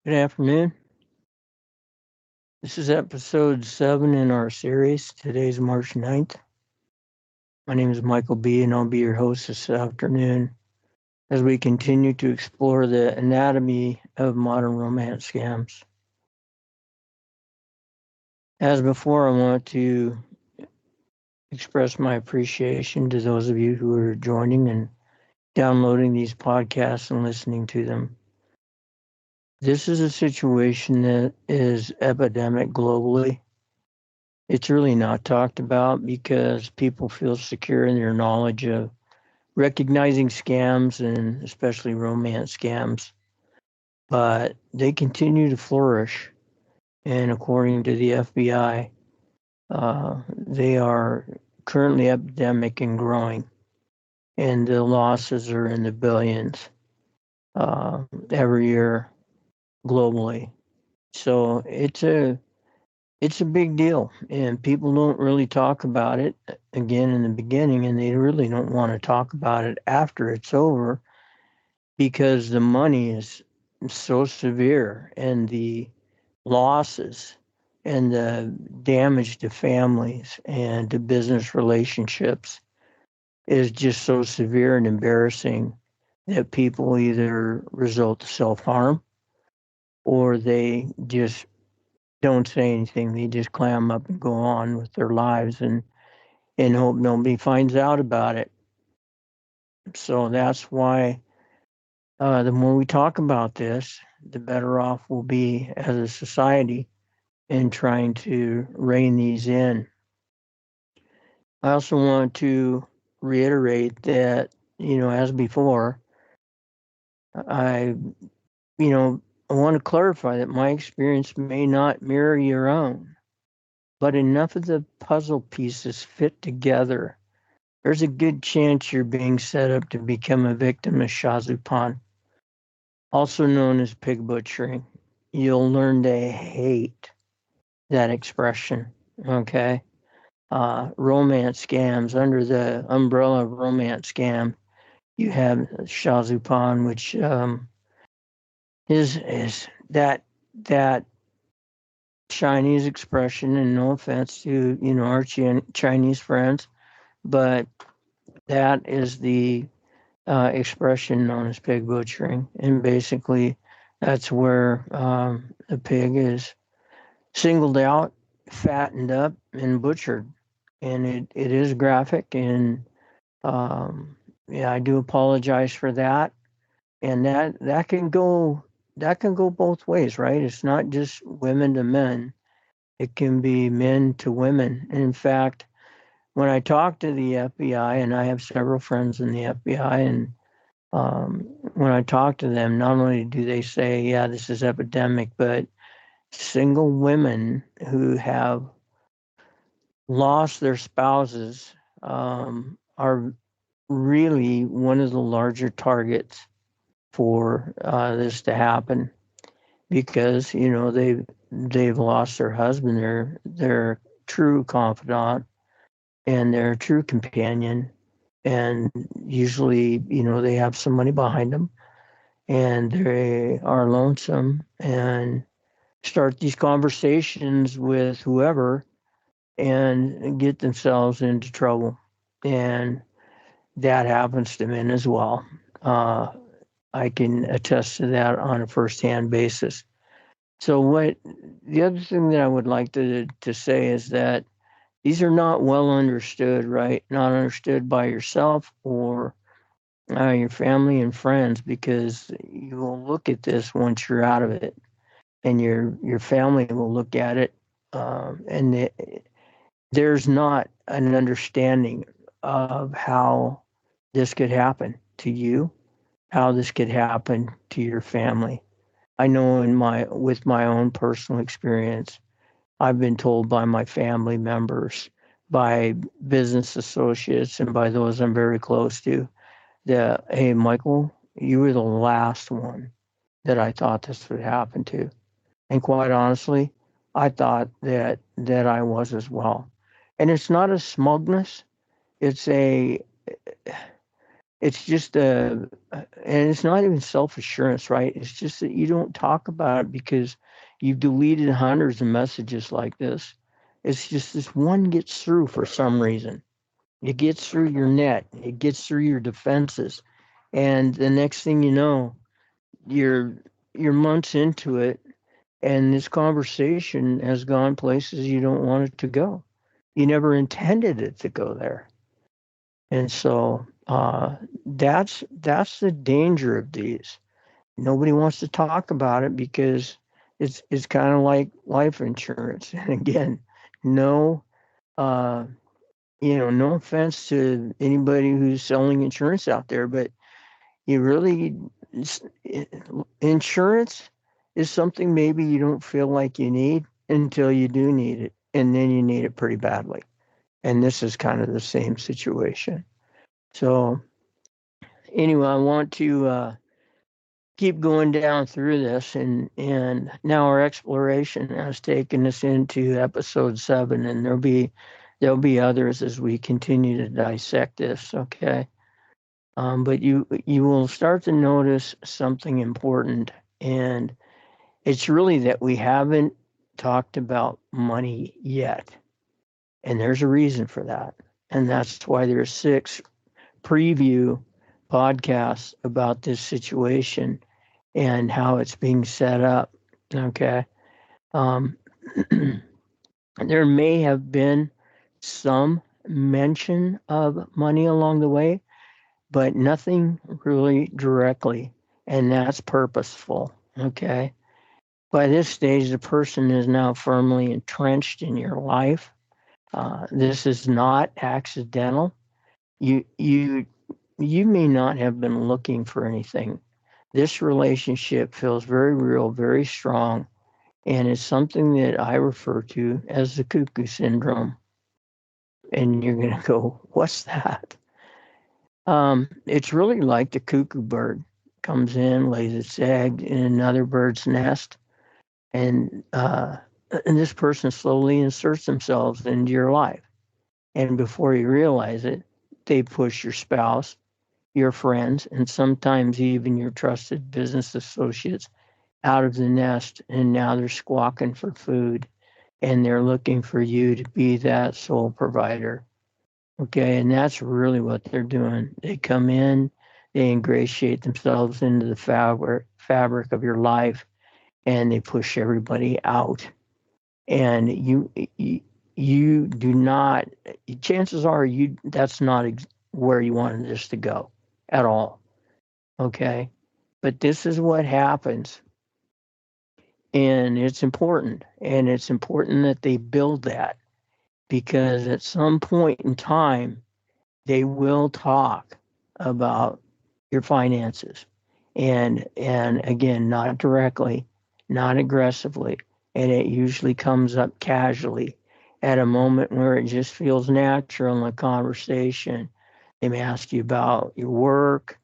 Good afternoon. This is episode 7 in our series. Today's March 9th. My name is Michael B., and I'll be your host this afternoon as we continue to explore the anatomy of modern romance scams. As before, I want to express my appreciation to those of you who are joining and downloading these podcasts and listening to them. This is a situation that is epidemic globally. It's really not talked about because people feel secure in their knowledge of recognizing scams and especially romance scams. But they continue to flourish. And according to the FBI, they are currently epidemic and growing. And the losses are in the billions every year globally. So it's a big deal, and people don't really talk about it again in the beginning, and they really don't want to talk about it after it's over because the money is so severe and the losses and the damage to families and to business relationships is just so severe and embarrassing that people either resort to self-harm or they just don't say anything. They just clam up and go on with their lives and hope nobody finds out about it. So that's why the more we talk about this, the better off we'll be as a society in trying to rein these in. I also want to reiterate that, as before, I, I want to clarify that my experience may not mirror your own, but enough of the puzzle pieces fit together. There's a good chance you're being set up to become a victim of Shazupan, also known as pig butchering. You'll learn to hate that expression, okay? Romance scams, under the umbrella of romance scam, you have Shazupan, which is that Chinese expression, and no offense to our Chinese friends, but that is the expression known as pig butchering, and basically that's where the pig is singled out, fattened up, and butchered, and it is graphic, and yeah, I do apologize for that, and that can go both ways, right? It's not just women to men; it can be men to women. And in fact, when I talk to the FBI, and I have several friends in the FBI, and when I talk to them, not only do they say, yeah, this is epidemic, but single women who have lost their spouses are really one of the larger targets for this to happen because they've lost their husband, their true confidant and their true companion, and usually they have some money behind them and they are lonesome and start these conversations with whoever and get themselves into trouble. And that happens to men as well. Uh, I can attest to that on a firsthand basis. So, what the other thing that I would like to say is that these are not well understood, right? Not understood by yourself or your family and friends, because you will look at this once you're out of it, and your family will look at it, and there's not an understanding of how this could happen to you, how this could happen to your family. I know with my own personal experience, I've been told by my family members, by business associates, and by those I'm very close to that, hey, Michael, you were the last one that I thought this would happen to. And quite honestly, I thought that I was as well. And it's not a smugness. It's a it's just and it's not even self-assurance, right? It's just that you don't talk about it because you've deleted hundreds of messages like this. It's just this one gets through for some reason. It gets through your net, it gets through your defenses, and the next thing you know, you're months into it, and this conversation has gone places you don't want it to go. You never intended it to go there. And so that's the danger of these. Nobody wants to talk about it because it's kind of like life insurance. And again, no, uh, no offense to anybody who's selling insurance out there, but you really insurance is something maybe you don't feel like you need until you do need it, and then you need it pretty badly. And this is kind of the same situation. So anyway, I want to keep going down through this, and now our exploration has taken us into episode 7, and there'll be others as we continue to dissect this. Okay, but you will start to notice something important, and it's really that we haven't talked about money yet, and there's a reason for that, and that's why there's 6 preview podcasts about this situation and how it's being set up. Okay. Um, there may have been some mention of money along the way, but nothing really directly, and that's purposeful. Okay. By this stage, the person is now firmly entrenched in your life. This is not accidental. You may not have been looking for anything. This relationship feels very real, very strong, and it's something that I refer to as the cuckoo syndrome. And you're going to go, what's that? It's really like the cuckoo bird comes in, lays its egg in another bird's nest, and this person slowly inserts themselves into your life. And before you realize it, they push your spouse, your friends, and sometimes even your trusted business associates out of the nest, and now they're squawking for food, and they're looking for you to be that sole provider. Okay, and that's really what they're doing. They come in, they ingratiate themselves into the fabric of your life, and they push everybody out. And you do not. Chances are that's not where you wanted this to go at all. Okay, but this is what happens. And it's important. And it's important that they build that, because at some point in time, they will talk about your finances. And again, not directly, not aggressively. And it usually comes up casually at a moment where it just feels natural in the conversation. They may ask you about your work,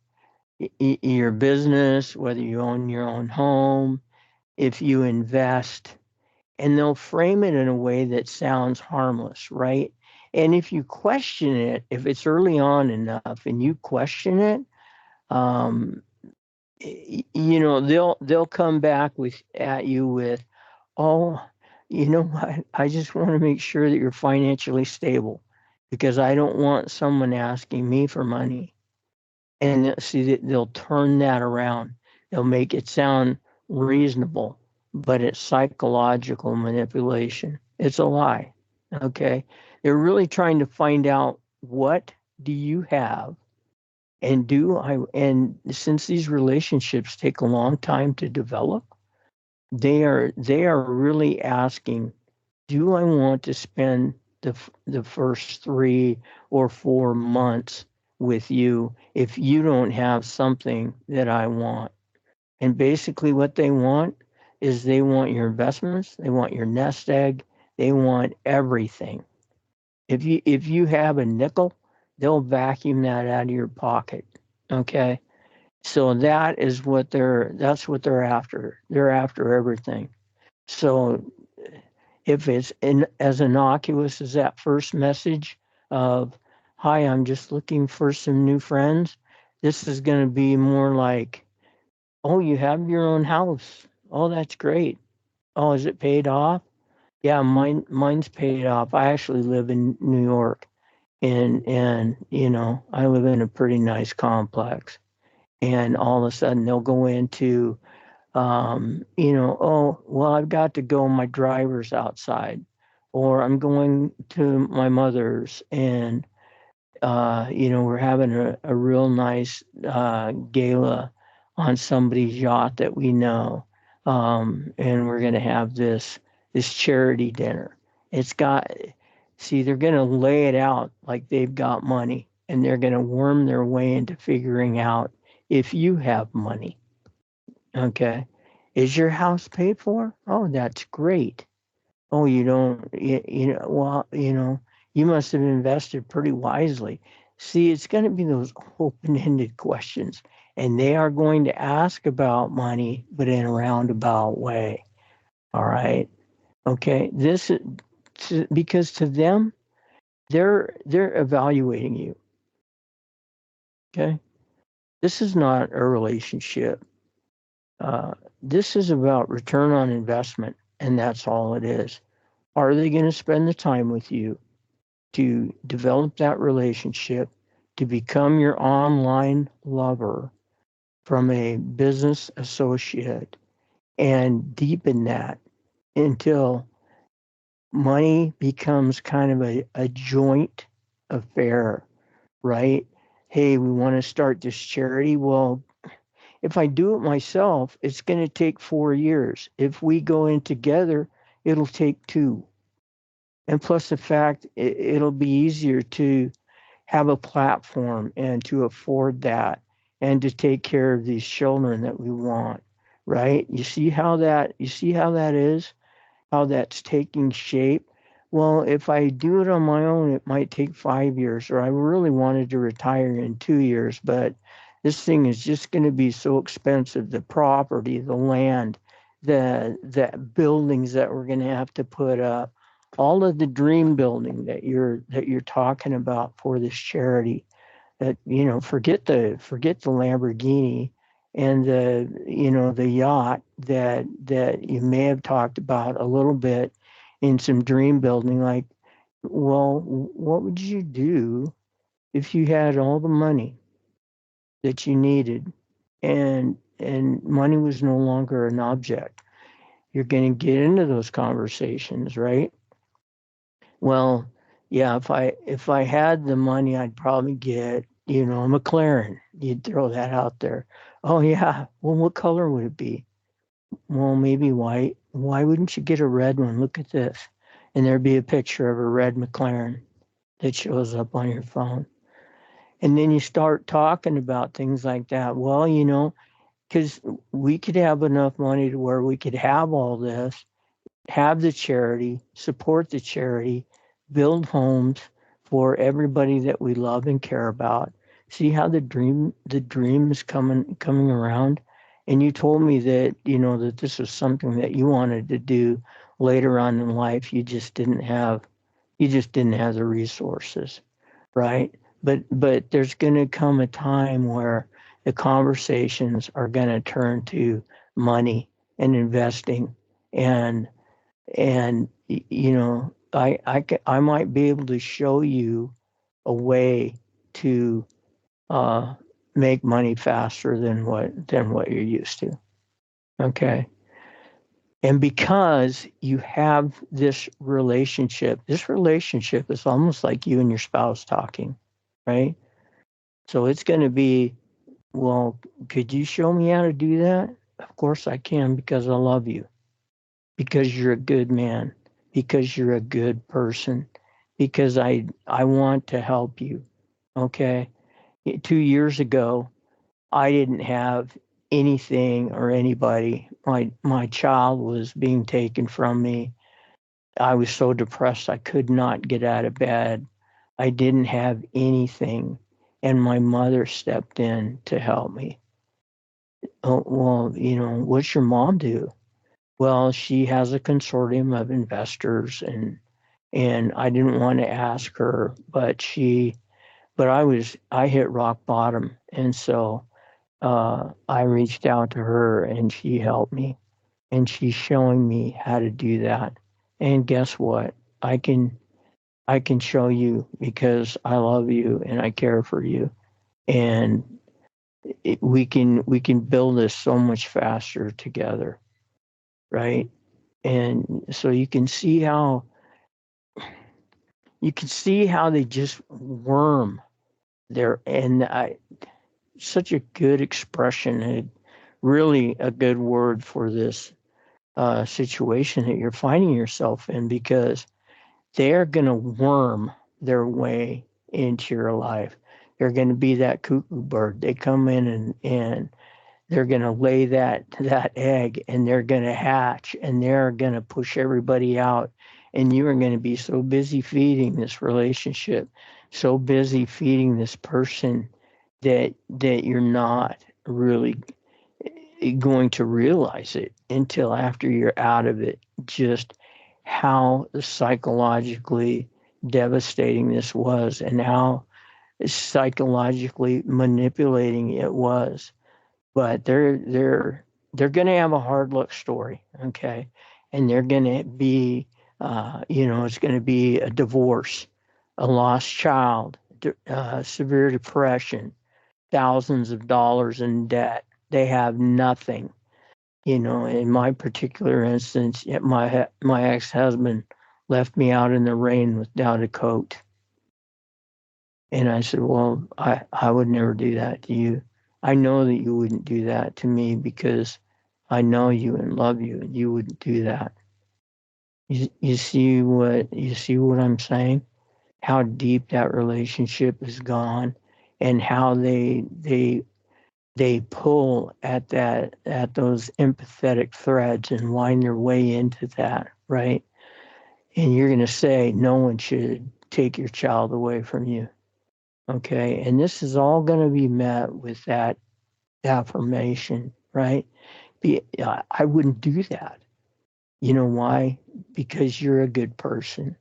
your business, whether you own your own home, if you invest, and they'll frame it in a way that sounds harmless, right? And if you question it, if it's early on enough and you question it, um, they'll come back at you with, oh, you know what? I just want to make sure that you're financially stable, because I don't want someone asking me for money. And see, they'll turn that around. They'll make it sound reasonable, but it's psychological manipulation. It's a lie. Okay. They're really trying to find out, what do you have? And since these relationships take a long time to develop, they are really asking, do I want to spend the first 3 or 4 months with you if you don't have something that I want? And basically what they want is, they want your investments, they want your nest egg, they want everything. If you have a nickel, they'll vacuum that out of your pocket. Okay? So that's what they're after. They're after everything. So if it's as innocuous as that first message of, hi, I'm just looking for some new friends, This is going to be more like, oh, you have your own house. Oh, that's great. Oh, is it paid off? Yeah, mine's paid off. I actually live in New York, and I live in a pretty nice complex. And all of a sudden they'll go into, oh, well, I've got to go. My driver's outside, or I'm going to my mother's, and we're having a real nice gala on somebody's yacht that we know, and we're going to have this charity dinner. It's got, see, they're going to lay it out like they've got money, and they're going to worm their way into figuring out if you have money. Okay, is your house paid for? Oh, that's great. Oh, you don't, well, you must have invested pretty wisely. See, it's going to be those open-ended questions, and they are going to ask about money, but in a roundabout way. All right. Okay. Because to them, they're evaluating you. Okay. This is not a relationship. This is about return on investment, and that's all it is. Are they going to spend the time with you to develop that relationship, to become your online lover from a business associate, and deepen that until money becomes kind of a joint affair, right? Hey, we want to start this charity. Well, if I do it myself, it's going to take 4 years. If we go in together, it'll take 2. And plus the fact it'll be easier to have a platform and to afford that and to take care of these children that we want, right? You see how that is, how that's taking shape. Well, if I do it on my own, it might take 5 years, or I really wanted to retire in 2 years, but this thing is just going to be so expensive. The property, the land, the buildings that we're going to have to put up, all of the dream building that you're talking about for this charity. That forget the Lamborghini and the yacht that you may have talked about a little bit in some dream building. Like, well, what would you do if you had all the money that you needed, and money was no longer an object? You're going to get into those conversations, right? Well, yeah, if I had the money, I'd probably get, a McLaren. You'd throw that out there. Oh yeah. Well, what color would it be? Well, maybe white. Why wouldn't you get a red one? Look at this. And there'd be a picture of a red McLaren that shows up on your phone. And then you start talking about things like that. Well, because we could have enough money to where we could have all this, have the charity, support the charity, build homes for everybody that we love and care about. See how the dream is coming around. And you told me that that this was something that you wanted to do later on in life. You just didn't have the resources, right? But there's going to come a time where the conversations are going to turn to money and investing, and I might be able to show you a way to uh, make money faster than what you're used to. Okay, and because you have this relationship is almost like you and your spouse talking, right? So it's going to be, well, could you show me how to do that? Of course I can, because I love you, because you're a good man, because you're a good person, because I want to help you. Okay. 2 years ago, I didn't have anything or anybody. My child was being taken from me. I was so depressed I could not get out of bed. I didn't have anything. And my mother stepped in to help me. Oh, well, what's your mom do? Well, she has a consortium of investors, and I didn't want to ask her, but I hit rock bottom, And so I reached out to her and she helped me, and she's showing me how to do that. And guess what? I can show you because I love you and I care for you, and we can build this so much faster together, right? And so you can see how they just worm there, and such a good expression, and really a good word for this situation that you're finding yourself in, because they're going to worm their way into your life. They're going to be that cuckoo bird. They come in and they're going to lay that egg, and they're going to hatch, and they're going to push everybody out, and you are going to be so busy feeding this relationship, so busy feeding this person, that you're not really going to realize it until after you're out of it, just how psychologically devastating this was, and how psychologically manipulating it was. But they're going to have a hard luck story, okay? And they're going to be, it's going to be a divorce, a lost child, severe depression, thousands of dollars in debt. They have nothing. In my particular instance, my ex-husband left me out in the rain without a coat. And I said, well, I would never do that to you. I know that you wouldn't do that to me because I know you and love you, and you wouldn't do that. You see what I'm saying? How deep that relationship has gone, and how they pull at those empathetic threads and wind their way into that, right? And you're going to say no one should take your child away from you. Okay. And this is all going to be met with that affirmation, right? I wouldn't do that. You know why? Because you're a good person.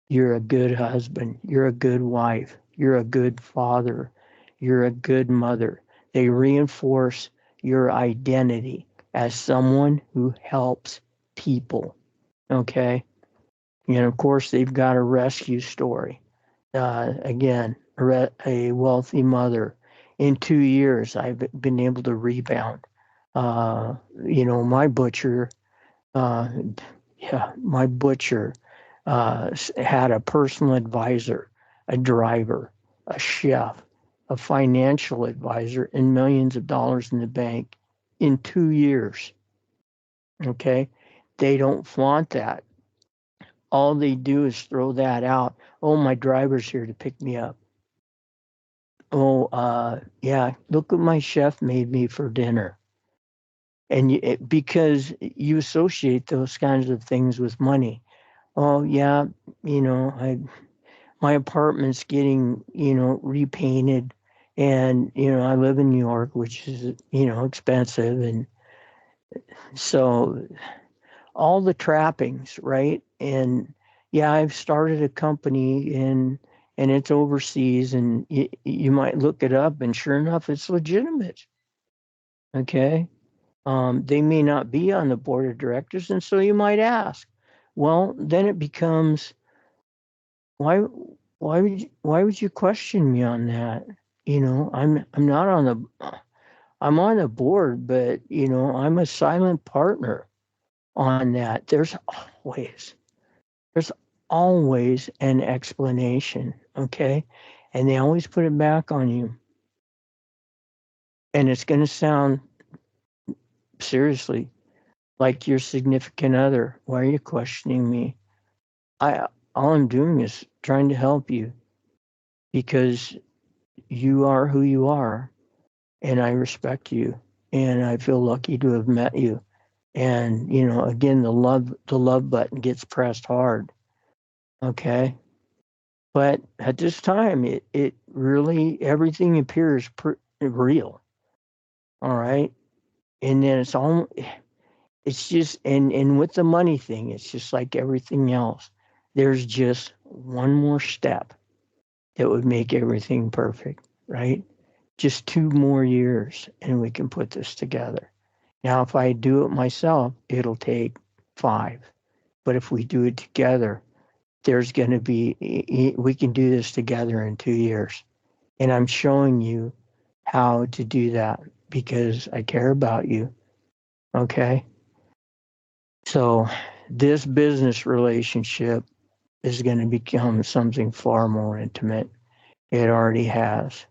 You're a good husband. You're a good wife. You're a good father. You're a good mother. They reinforce your identity as someone who helps people. Okay. And of course, they've got a rescue story. Again, a wealthy mother. In 2 years, I've been able to rebound. My butcher, uh, my butcher had a personal advisor, a driver, a chef, a financial advisor, and millions of dollars in the bank in 2 years. Okay. They don't flaunt that. All they do is throw that out. Oh, my driver's here to pick me up. Oh, yeah, look what my chef made me for dinner. And because you associate those kinds of things with money. Oh, yeah, my apartment's getting, repainted. And, I live in New York, which is, expensive. And so all the trappings, right? And yeah, I've started a company and it's overseas, and you might look it up, and sure enough, it's legitimate. Okay. They may not be on the board of directors, and so you might ask, well, then it becomes, why why would you question me on that? I'm not on I'm on the board, but I'm a silent partner on that. Always there's always an explanation, okay? And they always put it back on you. And it's going to sound, seriously, like your significant other. Why are you questioning me? All I'm doing is trying to help you, because you are who you are, and I respect you, and I feel lucky to have met you. And again, the love button gets pressed hard. Okay. But at this time, it really, everything appears real. All right. And then it's just, and with the money thing, it's just like everything else. There's just one more step that would make everything perfect, right? Just 2 more years and we can put this together. Now, if I do it myself, it'll take 5. But if we do it together, there's going to be, we can do this together in 2 years. And I'm showing you how to do that because I care about you. Okay. So this business relationship is going to become something far more intimate. It already has.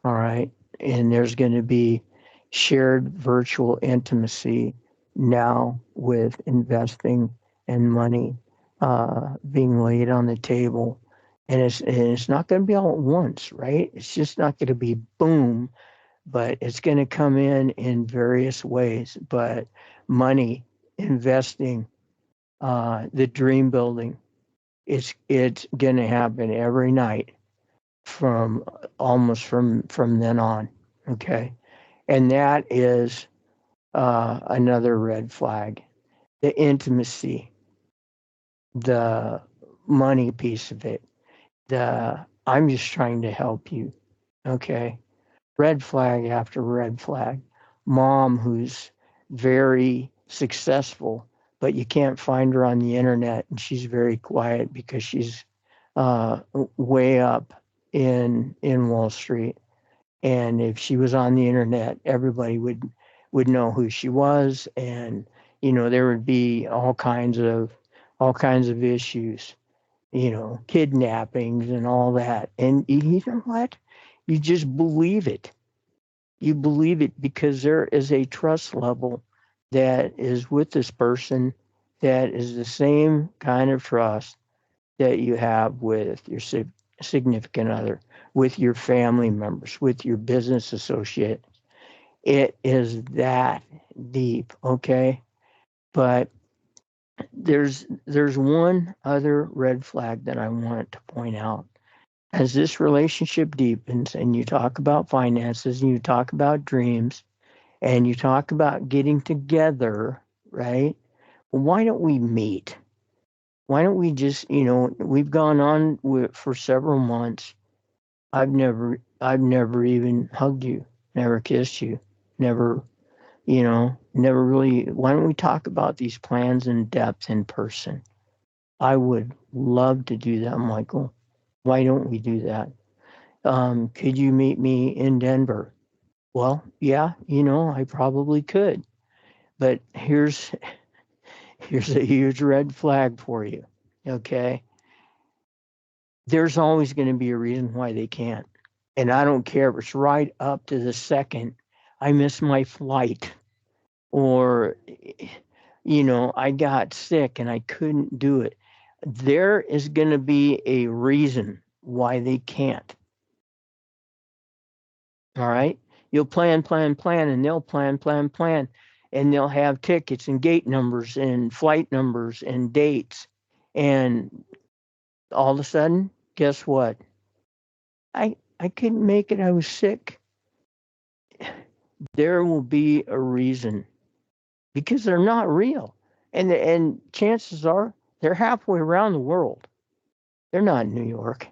All right. And there's going to be shared virtual intimacy now with investing and money being laid on the table. And it's not going to be all at once, right? It's just not going to be boom, but it's going to come in various ways. But money, investing, the dream building, it's going to happen every night from almost from then on. Okay. And that is another red flag. The intimacy, the money piece of it, the I'm just trying to help you. Okay. Red flag after red flag. Mom who's very successful, but you can't find her on the internet and she's very quiet because she's way up in Wall Street. And if she was on the internet, everybody would know who she was, and there would be all kinds of issues, kidnappings and all that. And you know what? You just believe it. You believe it because there is a trust level that is with this person that is the same kind of trust that you have with your significant other, with your family members, with your business associate. It is that deep, okay? But there's one other red flag that I want to point out. As this relationship deepens and you talk about finances and you talk about dreams and you talk about getting together, right? Well, why don't we meet? Why don't we just, we've gone on for several months. I've never even hugged you, never kissed you, never, never really. Why don't we talk about these plans in depth in person? I would love to do that, Michael. Why don't we do that? Could you meet me in Denver? Well, yeah, I probably could. But here's a huge red flag for you. Okay? There's always going to be a reason why they can't. And I don't care if it's right up to the second I miss my flight or, I got sick and I couldn't do it. There is going to be a reason why they can't. All right. You'll plan, and they'll plan, and they'll have tickets and gate numbers and flight numbers and dates. And all of a sudden, guess what? I couldn't make it. I was sick. There will be a reason because they're not real. And chances are they're halfway around the world. They're not in New York.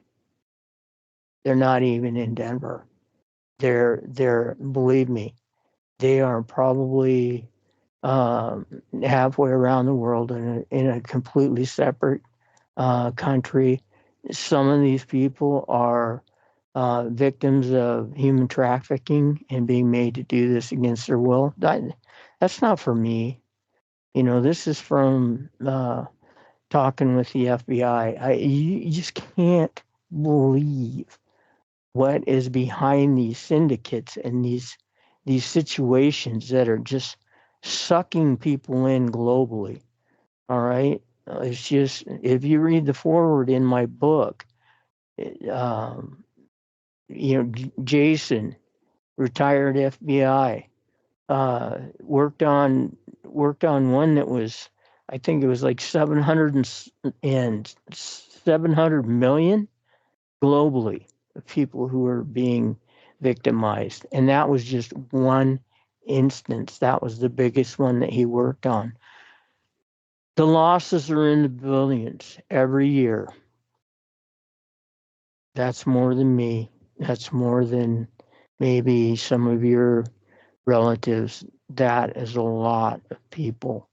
They're not even in Denver. They're believe me, they are probably halfway around the world in a completely separate country. Some of these people are victims of human trafficking and being made to do this against their will. That's not for me. This is from talking with the FBI. You just can't believe what is behind these syndicates and these situations that are just sucking people in globally. All right. It's just, if you read the forward in my book, Jason, retired FBI, worked on one that was, I think it was like 700 million globally of people who are being victimized. And that was just one instance. That was the biggest one that he worked on. The losses are in the billions every year. That's more than me. That's more than maybe some of your relatives. That is a lot of people.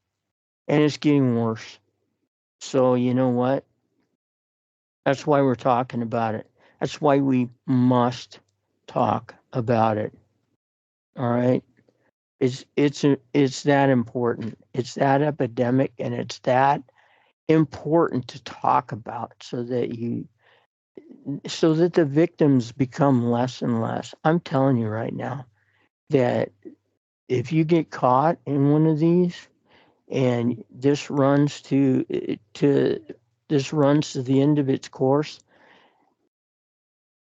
And it's getting worse. So, you know what? That's why we're talking about it. That's why we must talk about it. All right? It's that important. It's that epidemic, and it's that important to talk about so that the victims become less and less. I'm telling you right now that if you get caught in one of these and this runs to the end of its course,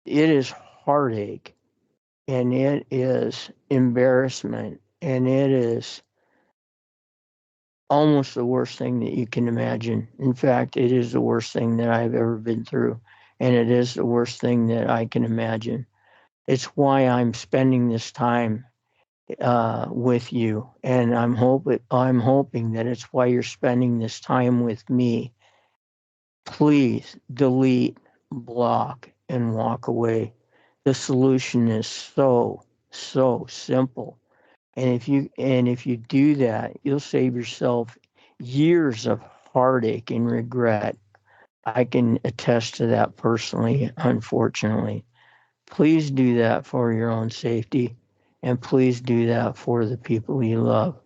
it is heartache, and it is embarrassment, and it is almost the worst thing that you can imagine. In fact, it is the worst thing that I've ever been through, and it is the worst thing that I can imagine. It's why I'm spending this time with you, and I'm hoping that it's why you're spending this time with me. Please delete, block, and walk away. The solution is so simple. And if you do that, you'll save yourself years of heartache and regret. I can attest to that personally, unfortunately. Please do that for your own safety, and please do that for the people you love.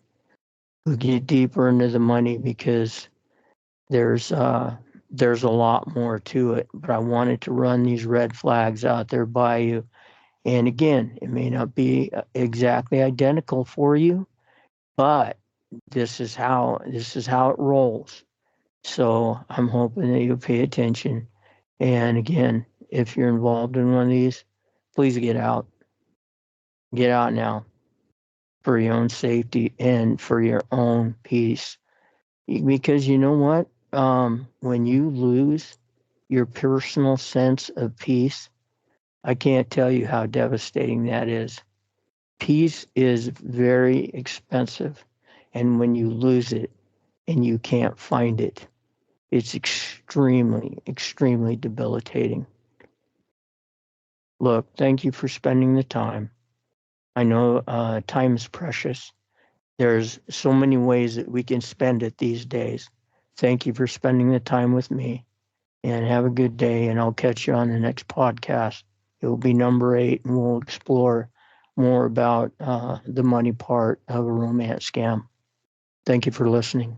We'll get deeper into the money because there's there's a lot more to it. But I wanted to run these red flags out there by you. And again, it may not be exactly identical for you, but this is how it rolls. So I'm hoping that you'll pay attention. And again, if you're involved in one of these, please get out. Get out now for your own safety and for your own peace. Because you know what? When you lose your personal sense of peace, I can't tell you how devastating that is. Peace is very expensive. And when you lose it and you can't find it, it's extremely debilitating. Look, thank you for spending the time. I know time is precious. There's so many ways that we can spend it these days. Thank you for spending the time with me, and have a good day. And I'll catch you on the next podcast. It will be number 8, and we'll explore more about the money part of a romance scam. Thank you for listening.